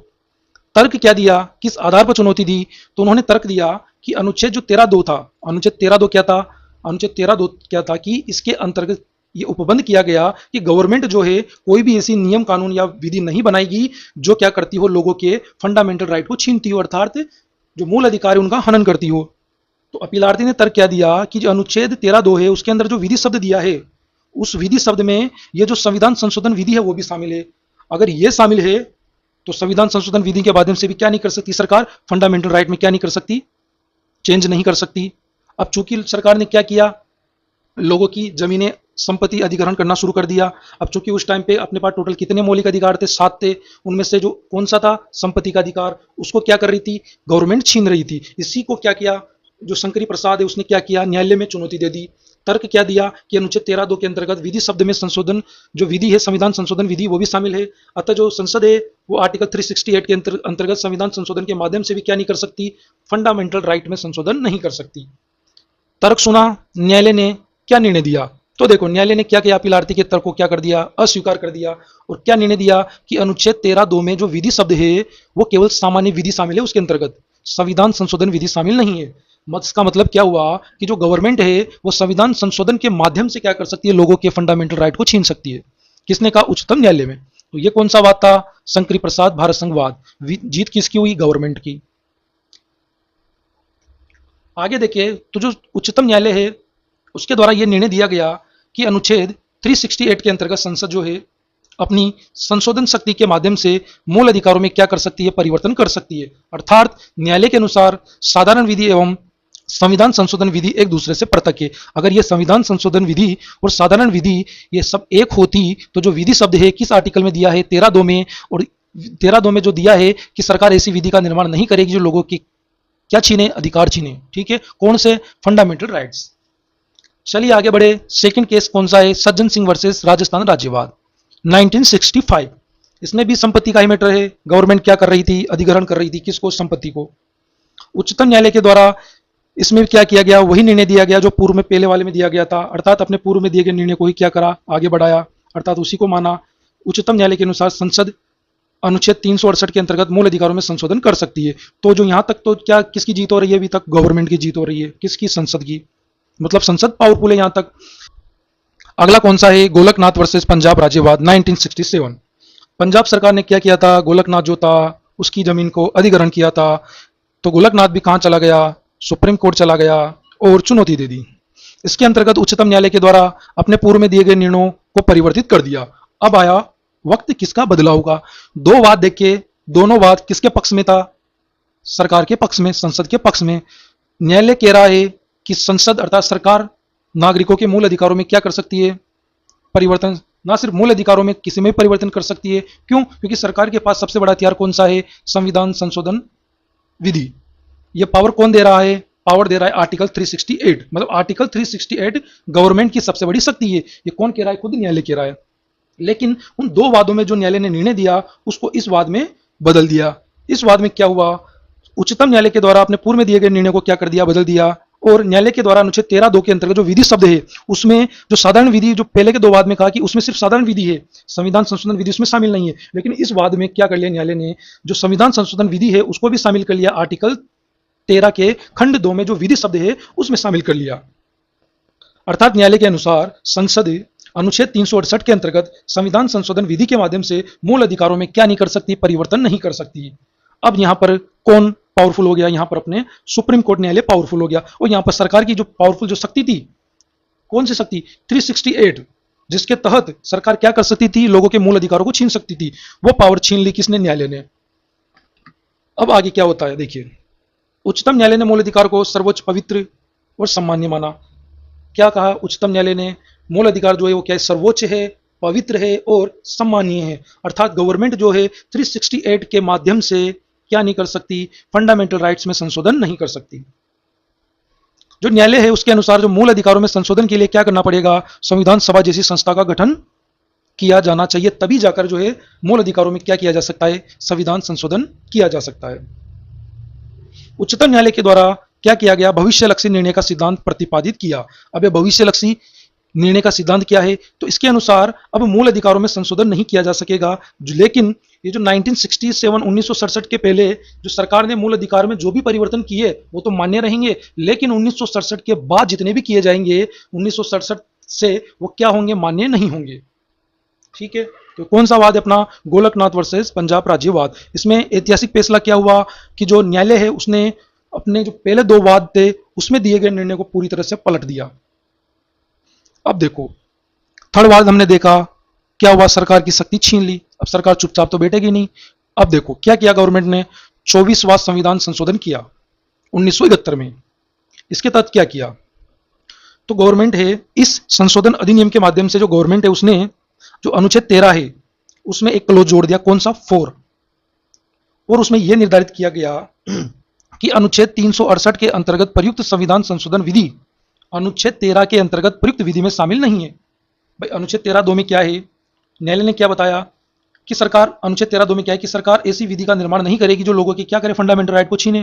तर्क क्या दिया? किस आधार पर चुनौती दी? तो उन्होंने तर्क दिया कि अनुच्छेद जो 13(2) था, अनुच्छेद 13(2) क्या था? अनुच्छेद 13(2) क्या था कि इसके अंतर्गत ये उपबंध किया गया कि गवर्नमेंट जो है कोई भी ऐसी नियम कानून या विधि नहीं बनाएगी जो क्या करती हो? लोगों के फंडामेंटल राइट को छीनती हो, अर्थात जो मूल अधिकार है उनका हनन करती हो। तो अपीलार्थी ने तर्क क्या दिया कि जो अनुच्छेद 13(2) है उसके अंदर जो विधि शब्द दिया है, उस विधि शब्द में ये जो संविधान संशोधन विधि है वो भी शामिल है। अगर ये शामिल है तो संविधान संशोधन विधि के माध्यम से भी क्या नहीं कर सकती सरकार? फंडामेंटल राइट में क्या नहीं कर सकती? चेंज नहीं कर सकती। अब चूंकि सरकार ने क्या किया? लोगों की जमीनें संपत्ति अधिग्रहण करना शुरू कर दिया। अब चूंकि उस टाइम पे अपने पास टोटल कितने मौलिक अधिकार थे? 7 थे। उनमें से जो कौन सा था? संपत्ति का अधिकार, उसको क्या कर रही थी? गवर्नमेंट छीन रही थी। इसी को क्या किया? जो शंकरी प्रसाद है उसने क्या किया? न्यायालय में चुनौती दे दी। तर्क क्या दिया कि अनुच्छेद 13(2) के अंतर्गत विधि शब्द में संशोधन जो विधि है, संविधान संशोधन विधि, वो भी शामिल है। अतः जो संसद है वो आर्टिकल 368 के अंतर्गत संविधान संशोधन के माध्यम से भी क्या नहीं कर सकती? फंडामेंटल राइट में संशोधन नहीं कर सकती। तर्क सुना, न्यायालय ने क्या निर्णय दिया? तो देखो न्यायालय ने क्या किया? अपीलार्थी के तर्क को क्या कर दिया? अस्वीकार कर दिया। और क्या निर्णय दिया कि अनुच्छेद 13(2) में जो विधि शब्द है वो केवल सामान्य विधि शामिल है, उसके अंतर्गत संविधान संशोधन विधि शामिल नहीं है। इसका मतलब क्या हुआ कि जो गवर्नमेंट है वो संविधान संशोधन के माध्यम से क्या कर सकती है? लोगों के फंडामेंटल राइट को छीन सकती है। किसने कहा? उच्चतम न्यायालय में। तो ये कौन सा वाद था? शंकरी प्रसाद भारत संघवाद। जीत किसकी हुई? गवर्नमेंट की। आगे देखिए, तो जो उच्चतम न्यायालय है उसके द्वारा यह निर्णय दिया गया कि अनुच्छेद 368 के अंतर्गत संसद जो है अपनी संशोधन शक्ति के माध्यम से मूल अधिकारों में क्या कर सकती है? परिवर्तन कर सकती है। अर्थात न्यायालय के अनुसार साधारण विधि एवं संविधान संशोधन विधि एक दूसरे से पृथक है। अगर ये संविधान संशोधन विधि और साधारण विधि ये सब एक होती तो जो विधि शब्द है किस आर्टिकल में दिया है? 13(2) में। और 13(2) में जो दिया है कि सरकार ऐसी विधि का निर्माण नहीं करेगी जो लोगों की क्या छीने? अधिकार छीने। ठीक है, कौन से? Fundamental rights. चलिए आगे बढ़े। सेकंड केस कौन सा है? सज्जन सिंह वर्सेस राजस्थान राज्यवाद 1965। इसमें भी संपत्ति का ही मैटर है। गवर्नमेंट क्या कर रही थी? अधिग्रहण कर रही थी किसको? संपत्ति को। उच्चतम न्यायालय के द्वारा इसमें क्या किया गया? वही निर्णय दिया गया जो पूर्व में पहले वाले में दिया गया था, अर्थात अपने पूर्व में दिए गए निर्णय को ही क्या करा? आगे बढ़ाया, अर्थात उसी को माना। उच्चतम न्यायालय के अनुसार संसद अनुच्छेद 368 के अंतर्गत मूल अधिकारों में संशोधन कर सकती है। तो जो यहां तक तो क्या किसकी जीत हो रही है? अभी तक गवर्नमेंट की जीत हो रही है। किसकी? संसद की। मतलब संसद पावरफुल है यहां तक। अगला कौन सा है? गोलकनाथ वर्सेस पंजाब राज्यवाद 1967। पंजाब सरकार ने क्या किया था? गोलकनाथ जो था उसकी जमीन को अधिग्रहण किया था। तो गोलकनाथ भी कहां चला गया? सुप्रीम कोर्ट चला गया और चुनौती दे दी। इसके अंतर्गत उच्चतम न्यायालय के द्वारा अपने पूर्व में दिए गए निर्णयों को परिवर्तित कर दिया। अब आया वक्त किसका? बदलाव का। दो वाद देखे, दोनों वाद किसके पक्ष में था? सरकार के पक्ष में, संसद के पक्ष में। न्यायालय कह रहा है कि संसद अर्थात सरकार नागरिकों के मूल अधिकारों में क्या कर सकती है? परिवर्तन। ना सिर्फ मूल अधिकारों में, किसी में भी परिवर्तन कर सकती है। क्यों? क्योंकि सरकार के पास सबसे बड़ा हथियार कौन सा है? संविधान संशोधन विधि। यह पावर कौन दे रहा है? पावर दे रहा है आर्टिकल 368। मतलब आर्टिकल 368 गवर्नमेंट की सबसे बड़ी शक्ति है। ये कौन कह रहा है? खुद न्यायालय कह रहा है। लेकिन उन दो वादों में जो न्यायालय ने निर्णय दिया उसको इस वाद में बदल दिया। इस वाद में क्या हुआ? उच्चतम न्यायालय के द्वारा अपने पूर्व में दिए गए निर्णय को क्या कर दिया? बदल दिया। और न्यायालय के द्वारा अनुच्छेद 13(2) के अंतर्गत जो विधि शब्द है उसमें जो साधारण विधि, जो पहले के दो वाद में कहा कि उसमें सिर्फ साधारण विधि है, संविधान संशोधन विधि उसमें शामिल नहीं है, लेकिन इस वाद में क्या कर लिया न्यायालय ने? जो संविधान संशोधन विधि है उसको भी शामिल कर लिया। आर्टिकल 13 के खंड 2 में जो विधि शब्द है उसमें शामिल कर लिया। अर्थात न्यायालय के अनुसार संसद अनुच्छेद 368 के अंतर्गत संविधान संशोधन विधि के माध्यम से मूल अधिकारों में क्या नहीं कर सकती? परिवर्तन नहीं कर सकती। अब यहां पर कौन पावरफुल हो गया? यहां पर अपने सुप्रीम कोर्ट न्यायालय पावरफुल हो गया। और यहां पर सरकार की जो पावरफुल जो शक्ति थी, कौन सी शक्ति? 368, जिसके तहत सरकार क्या कर सकती थी? लोगों के मूल अधिकारों को छीन सकती थी। वो पावर छीन ली किसने? न्यायालय ने। अब आगे क्या होता है देखिए। उच्चतम न्यायालय ने मूल अधिकार को सर्वोच्च, पवित्र और सम्मान्य माना। क्या कहा उच्चतम न्यायालय ने? मूल अधिकार जो है वो क्या है? सर्वोच्च है, पवित्र है और सम्मानीय है। अर्थात गवर्नमेंट जो है 368 के माध्यम से क्या नहीं कर सकती? फंडामेंटल राइट्स में संशोधन नहीं कर सकती। जो न्यायालय है उसके अनुसार जो मूल अधिकारों में संशोधन के लिए क्या करना पड़ेगा? संविधान सभा जैसी संस्था का गठन किया जाना चाहिए, तभी जाकर जो है मूल अधिकारों में क्या किया जा सकता है? संविधान संशोधन किया जा सकता है। उच्चतम न्यायालय के द्वारा क्या किया गया? भविष्यलक्षी निर्णय का सिद्धांत प्रतिपादित किया। अब यह भविष्यलक्षी निर्णय का सिद्धांत क्या है? तो इसके अनुसार अब मूल अधिकारों में संशोधन नहीं किया जा सकेगा। लेकिन ये जो 1967 के पहले जो सरकार ने मूल अधिकार में जो भी परिवर्तन किए वो तो मान्य रहेंगे, लेकिन 1967 के बाद जितने भी किए जाएंगे 1967 से वो क्या होंगे? मान्य नहीं होंगे। ठीक है, तो कौन सा वाद है अपना? गोलकनाथ वर्सेस पंजाब राज्यवाद। इसमें ऐतिहासिक फैसला क्या हुआ कि जो न्यायालय है उसने अपने जो पहले दो वाद थे उसमें दिए गए निर्णय को पूरी तरह से पलट दिया। अब देखो थर्ड वाद हमने देखा, क्या हुआ? सरकार की शक्ति छीन ली। अब सरकार चुपचाप तो बैठेगी नहीं। अब देखो क्या किया गवर्नमेंट ने? 24वां संविधान संशोधन किया 1971 में। इसके तहत क्या किया? तो गवर्नमेंट है इस संशोधन अधिनियम के माध्यम से जो गवर्नमेंट है उसने जो अनुच्छेद 13 है उसमें एक क्लोज जोड़ दिया। कौन सा? 4। और उसमें यह निर्धारित किया गया कि अनुच्छेद 368 के अंतर्गत प्रयुक्त संविधान संशोधन विधि अनुच्छेद 13 के अंतर्गत प्रयुक्त विधि में शामिल नहीं है। भाई अनुच्छेद 13(2) में क्या है? न्यायालय ने क्या बताया कि सरकार, अनुच्छेद 13(2) में क्या है कि सरकार ऐसी विधि का निर्माण नहीं करेगी जो लोगों के क्या करे? फंडामेंटल राइट को छीने।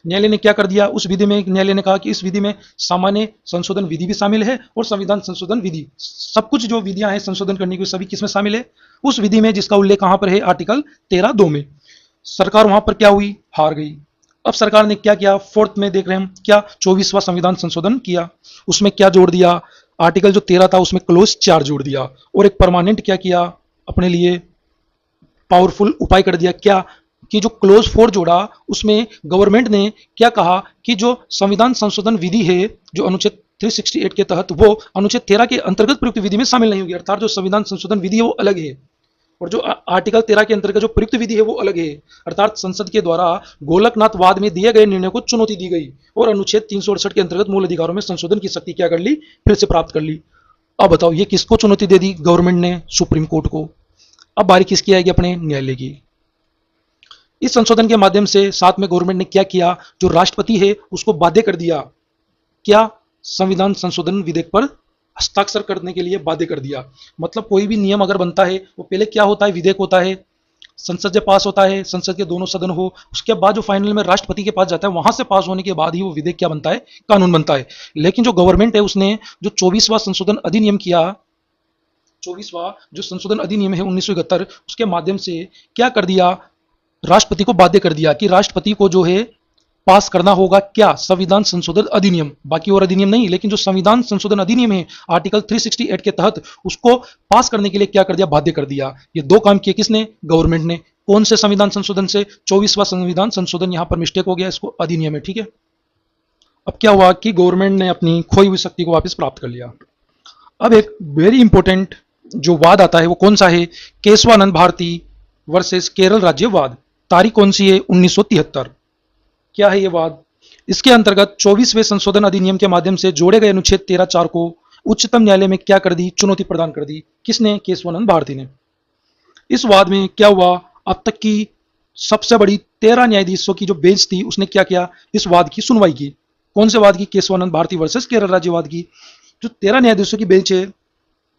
न्यायालय ने क्या कर दिया? उस विधि में न्यायालय ने कहा कि इस विधि में सामान्य संशोधन विधि भी शामिल है और संविधान संशोधन विधि, सब कुछ जो विधियां हैं संशोधन करने की सभी किसमें शामिल है? उस विधि में, जिसका उल्लेख कहां पर है? आर्टिकल 13(2) में। सरकार वहां पर क्या हुई? हार गई। अब सरकार ने क्या किया? फोर्थ में देख रहे हैं हम क्या? 24वां संविधान संशोधन किया। उसमें क्या जोड़ दिया? आर्टिकल जो 13 था उसमें क्लोज 4 जोड़ दिया और एक परमानेंट क्या किया? अपने लिए पावरफुल उपाय कर दिया। क्या? कि जो क्लोज 4 जोड़ा उसमें गवर्नमेंट ने क्या कहा कि जो संविधान संशोधन विधि है जो अनुच्छेद 368 के तहत, वो अनुच्छेद 13 के अंतर्गत प्रयुक्त विधि में शामिल नहीं होगी। अर्थात जो संविधान संशोधन विधि है वो अलग है और जो आर्टिकल 13 के अंतर्गत जो प्रयुक्त विधि है वो अलग है। अर्थात संसद के द्वारा गोलकनाथ वाद में दिए गए निर्णय को चुनौती दी गई और अनुच्छेद 368 के अंतर्गत मूल अधिकारों में संशोधन की शक्ति क्या कर ली? फिर से प्राप्त कर ली। अब बताओ ये किसको चुनौती दे दी? गवर्नमेंट ने सुप्रीम कोर्ट को। अब बारी किसकी आएगी? अपने न्यायालय की। इस संशोधन के माध्यम से साथ में गवर्नमेंट ने क्या किया, जो राष्ट्रपति है उसको बाध्य कर दिया, क्या, संविधान संशोधन विधेयक पर हस्ताक्षर करने के लिए बाध्य कर दिया। मतलब कोई भी नियम अगर बनता है वो पहले क्या होता है, विधेयक होता है, संसद से पास होता है, संसद के दोनों सदन हो, उसके बाद जो फाइनल में राष्ट्रपति के पास जाता है, वहां से पास होने के बाद ही वो विधेयक क्या बनता है, कानून बनता है। लेकिन जो गवर्नमेंट है उसने जो 24वां संशोधन अधिनियम किया, 24वां जो संशोधन अधिनियम है 1971, उसके माध्यम से क्या कर दिया, राष्ट्रपति को बाध्य कर दिया कि राष्ट्रपति को जो है पास करना होगा क्या, संविधान संशोधन अधिनियम, बाकी और अधिनियम नहीं, लेकिन जो संविधान संशोधन अधिनियम है आर्टिकल 368 के तहत उसको पास करने के लिए क्या कर दिया, बाध्य कर दिया। ये दो काम किए किसने, गवर्नमेंट ने। कौन से संविधान संशोधन से, 24वां संविधान संशोधन, यहां पर मिस्टेक हो गया, इसको अधिनियम है, ठीक है। अब क्या हुआ कि गवर्नमेंट ने अपनी खोई हुई शक्ति को वापस प्राप्त कर लिया। अब एक वेरी इंपॉर्टेंट जो वाद आता है वो कौन सा है, केशवानंद भारती वर्सेस केरल राज्यवाद। तारीख कौन सी है, 1973। क्या है ये वाद, इसके अंतर्गत 24वें संशोधन अधिनियम के माध्यम से जोड़े गए अनुच्छेद 13(4) को उच्चतम न्यायालय में क्या कर दी, चुनौती प्रदान कर दी। किसने, केशवानंद भारती ने। इस वाद में क्या हुआ, अब तक की सबसे बड़ी 13 न्यायाधीशों की जो बेंच थी उसने क्या किया, इस वाद की सुनवाई की। कौन से वाद की, केशवानंद भारती वर्सेस केरल राज्यवाद की। जो 13 न्यायाधीशों की बेंच है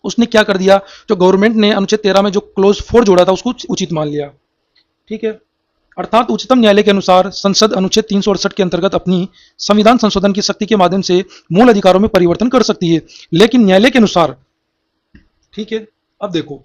उसने क्या कर दिया, जो गवर्नमेंट ने अनुच्छेद 13 में जो क्लोज 4 जोड़ा था उसको उचित मान लिया, ठीक है। अर्थात उच्चतम न्यायालय के अनुसार संसद अनुच्छेद 368 के अंतर्गत अपनी संविधान संशोधन की शक्ति के माध्यम से मूल अधिकारों में परिवर्तन कर सकती है। लेकिन न्यायालय के अनुसार, ठीक है, अब देखो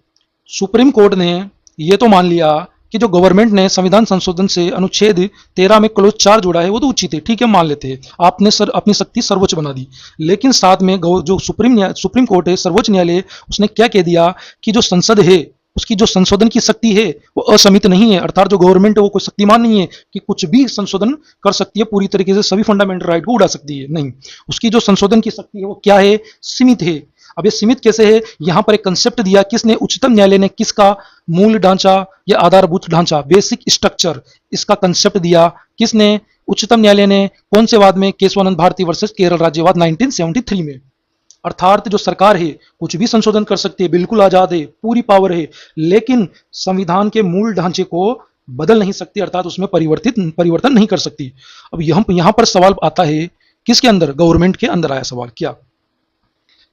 सुप्रीम कोर्ट ने यह तो मान लिया कि जो गवर्नमेंट ने संविधान संशोधन से अनुच्छेद 13 में क्लोज 4 जोड़ा है वो तो उचित है, ठीक है, मान लेते हैं, आपने अपनी शक्ति सर्वोच्च बना दी। लेकिन साथ में जो सुप्रीम कोर्ट है, सर्वोच्च न्यायालय, उसने क्या कह दिया कि जो संसद है उसकी जो संशोधन की शक्ति है वो असीमित नहीं है। अर्थात जो गवर्नमेंट है वो कोई शक्तिमान नहीं है कि कुछ भी संशोधन कर सकती है, पूरी तरीके से सभी फंडामेंटल राइट को उड़ा सकती है, नहीं। उसकी जो संशोधन की शक्ति है वो क्या है, सीमित है। अब ये सीमित कैसे है, यहां पर एक कंसेप्ट दिया, किसने, उच्चतम न्यायालय ने, किसका, मूल ढांचा या आधारभूत ढांचा, बेसिक स्ट्रक्चर, इसका कंसेप्ट दिया। किसने, उच्चतम न्यायालय ने। कौन से वाद में, केशवानंद भारती वर्सेस केरल राज्यवाद 1973 में। अर्थात जो सरकार है कुछ भी संशोधन कर सकती है, बिल्कुल आजाद है, पूरी पावर है, लेकिन संविधान के मूल ढांचे को बदल नहीं सकती, अर्थात उसमें परिवर्तन नहीं कर सकती। अब यहां पर सवाल आता है, किसके अंदर, गवर्नमेंट के अंदर आया सवाल, क्या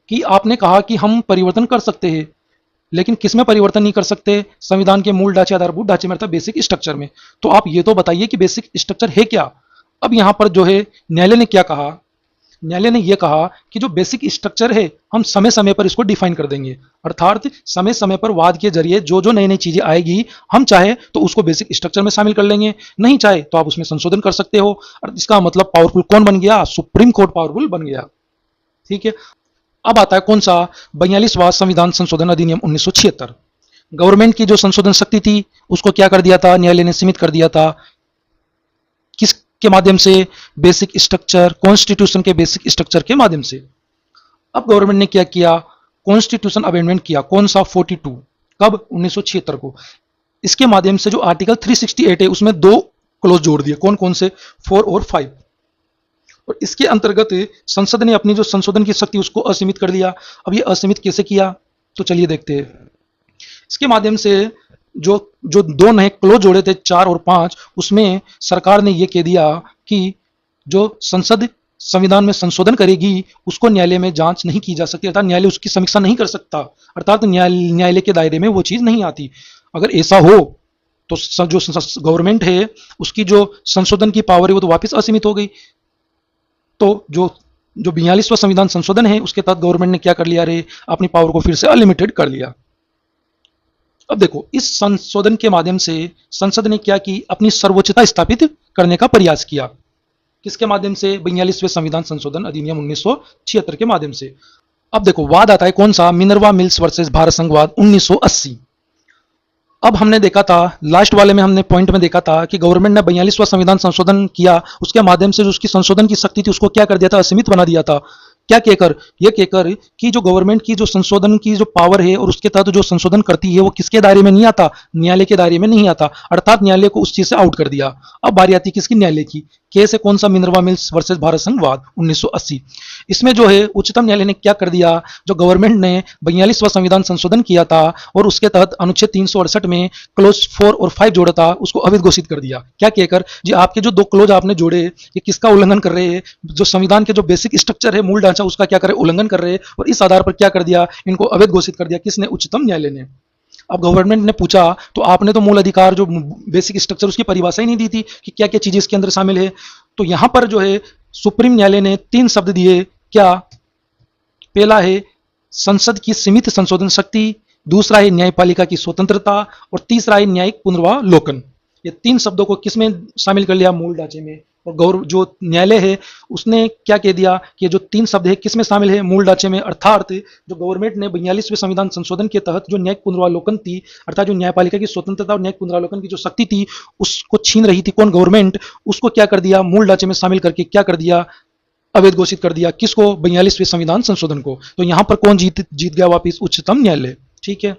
कि आपने कहा कि हम परिवर्तन कर सकते हैं, लेकिन किसमें परिवर्तन नहीं कर सकते, संविधान के मूल ढांचे, आधारभूत ढांचे में, अर्थात बेसिक स्ट्रक्चर में। तो आप ये तो बताइए कि बेसिक स्ट्रक्चर है क्या। अब यहां पर जो है न्यायालय ने क्या कहा, न्यायालय ने यह कहा कि जो बेसिक स्ट्रक्चर है हम समय समय पर इसको डिफाइन कर देंगे। अर्थात समय समय पर वाद के जरिए जो जो नई नई चीजें आएगी, हम चाहे तो उसको बेसिक स्ट्रक्चर में शामिल कर लेंगे, नहीं चाहे तो आप उसमें संशोधन कर सकते हो। और इसका मतलब पावरफुल कौन बन गया, सुप्रीम कोर्ट पावरफुल बन गया, ठीक है। अब आता है कौन सा, 42वां संविधान संशोधन अधिनियम 1976। गवर्नमेंट की जो संशोधन शक्ति थी उसको क्या कर दिया था, न्यायालय ने सीमित कर दिया था। किस के माध्यम से, बेसिक स्ट्रक्चर, कॉन्स्टिट्यूशन के बेसिक स्ट्रक्चर के माध्यम से। अब गवर्नमेंट ने क्या किया, कॉन्स्टिट्यूशन अमेंडमेंट किया। कौन सा, 42, कब, 1976 को। इसके माध्यम से जो आर्टिकल 368 है उसमें 2 क्लोज जोड़ दिए। कौन कौन से, 4 और 5। और इसके अंतर्गत संसद ने अपनी जो संशोधन की शक्ति उसको असीमित कर दिया। अब ये असीमित कैसे किया, तो चलिए देखते हैं। इसके माध्यम से जो जो 2 नए क्लोज जोड़े थे, 4 और 5, उसमें सरकार ने यह कह दिया कि जो संसद संविधान में संशोधन करेगी उसको न्यायालय में जांच नहीं की जा सकती, अर्थात न्यायालय उसकी समीक्षा नहीं कर सकता, अर्थात न्यायालय के दायरे में वो चीज नहीं आती। अगर ऐसा हो तो जो गवर्नमेंट है उसकी जो संशोधन की पावर है वो तो वापस असीमित हो गई। तो जो 42वां संविधान संशोधन है उसके तहत गवर्नमेंट ने क्या कर लिया रे, अपनी पावर को फिर से अनलिमिटेड कर लिया। अब देखो इस संशोधन के माध्यम से संसद ने क्या की, अपनी सर्वोच्चता स्थापित करने का प्रयास किया। किसके माध्यम से, 42वें संविधान संशोधन अधिनियम 1976 के माध्यम से। अब देखो वाद आता है कौन सा, मिनर्वा मिल्स वर्सेस भारत संघवाद 1980। अब हमने देखा था लास्ट वाले में, हमने पॉइंट में देखा था कि गवर्नमेंट ने 42वां संविधान संशोधन किया, उसके माध्यम से जो उसकी संशोधन की शक्ति थी उसको क्या कर दिया था, असीमित बना दिया था। क्या कहकर, ये कहकर कि जो गवर्नमेंट की जो संशोधन की जो पावर है और उसके तहत जो संशोधन करती है वो किसके दायरे में नहीं आता, न्यायालय के दायरे में नहीं आता, अर्थात न्यायालय को उस चीज से आउट कर दिया। अब बारी आती किसकी, न्यायालय की। केस है कौन सा, मिनर्वा मिल्स वर्सेस भारत संघवाद 1980। इसमें जो है उच्चतम न्यायालय ने क्या कर दिया, जो गवर्नमेंट ने 42वां संविधान संशोधन किया था और उसके तहत अनुच्छेद 368 में क्लोज 4 और 5 जोड़ा था, उसको अवैध घोषित कर दिया। क्या कहकर, जी आपके जो 2 क्लोज आपने जोड़े ये किसका उल्लंघन कर रहे हैं, जो संविधान के जो बेसिक स्ट्रक्चर है, मूल ढांचा, उसका क्या करे, उल्लंघन कर रहे हैं, और इस आधार पर क्या कर दिया, इनको अवैध घोषित कर दिया। किसने, उच्चतम न्यायालय ने। अब गवर्नमेंट ने पूछा तो आपने तो मूल अधिकार जो बेसिक स्ट्रक्चर उसकी परिभाषा ही नहीं दी थी कि क्या क्या चीजें इसके अंदर शामिल है। तो यहां पर जो है सुप्रीम न्यायालय ने 3 शब्द दिए। क्या, पहला है संसद की सीमित संशोधन शक्ति, दूसरा है न्यायपालिका की स्वतंत्रता, और तीसरा है न्यायिक पुनर्वालोकन। ये 3 शब्दों को किसमें शामिल कर लिया, मूल ढांचे में। और जो न्यायालय है उसने क्या कह दिया कि जो 3 शब्द है किसमें शामिल है, मूल ढांचे में। अर्थात जो गवर्नमेंट ने 42वें संविधान संशोधन के तहत जो न्यायिक पुनर्वालोकन थी, अर्थात जो न्यायपालिका की स्वतंत्रता और न्यायिक पुनर्वालोकन की जो शक्ति थी उसको छीन रही थी कौन, गवर्नमेंट, उसको क्या कर दिया, मूल ढांचे में शामिल करके क्या कर दिया, अवैध घोषित कर दिया। किसको, 42वें संविधान संशोधन को। तो यहां पर कौन जीत गया वापिस, उच्चतम न्यायालय। ठीक है,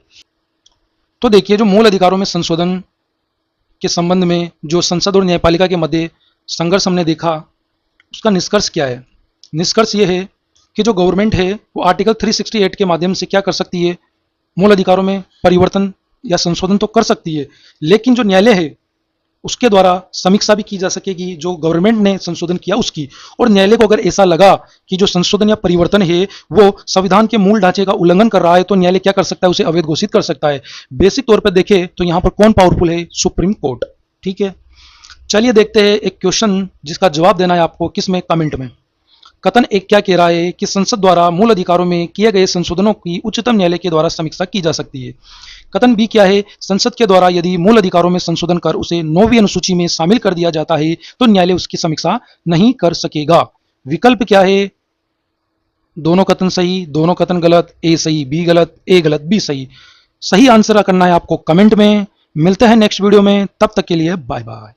तो देखिए जो मूल अधिकारों में संशोधन के संबंध में जो संसद और न्यायपालिका के मध्य संघर्ष हमने देखा, उसका निष्कर्ष क्या है। निष्कर्ष यह है कि जो गवर्नमेंट है वो आर्टिकल 368 के माध्यम से क्या कर सकती है, मूल अधिकारों में परिवर्तन या संशोधन तो कर सकती है, लेकिन जो न्यायालय है उसके द्वारा समीक्षा भी की जा सकेगी जो गवर्नमेंट ने संशोधन किया उसकी। और न्यायालय को अगर ऐसा लगा कि जो संशोधन या परिवर्तन है वो संविधान के मूल ढांचे का उल्लंघन कर रहा है, तो न्यायालय क्या कर सकता है, उसे अवैध घोषित कर सकता है। बेसिक तौर पर देखें तो यहां पर कौन पावरफुल है, सुप्रीम कोर्ट। ठीक है, चलिए देखते हैं एक क्वेश्चन जिसका जवाब देना है आपको, किसमें, कमेंट में। कथन 1 क्या कह रहा है कि संसद द्वारा मूल अधिकारों में किए गए संशोधनों की उच्चतम न्यायालय के द्वारा समीक्षा की जा सकती है। कथन बी क्या है, संसद के द्वारा यदि मूल अधिकारों में संशोधन कर उसे 9वीं अनुसूची में शामिल कर दिया जाता है तो न्यायालय उसकी समीक्षा नहीं कर सकेगा। विकल्प क्या है, दोनों कथन सही, दोनों कथन गलत, ए सही बी गलत, ए गलत बी सही। सही आंसर करना है आपको कमेंट में। मिलते हैं नेक्स्ट वीडियो में, तब तक के लिए बाय बाय।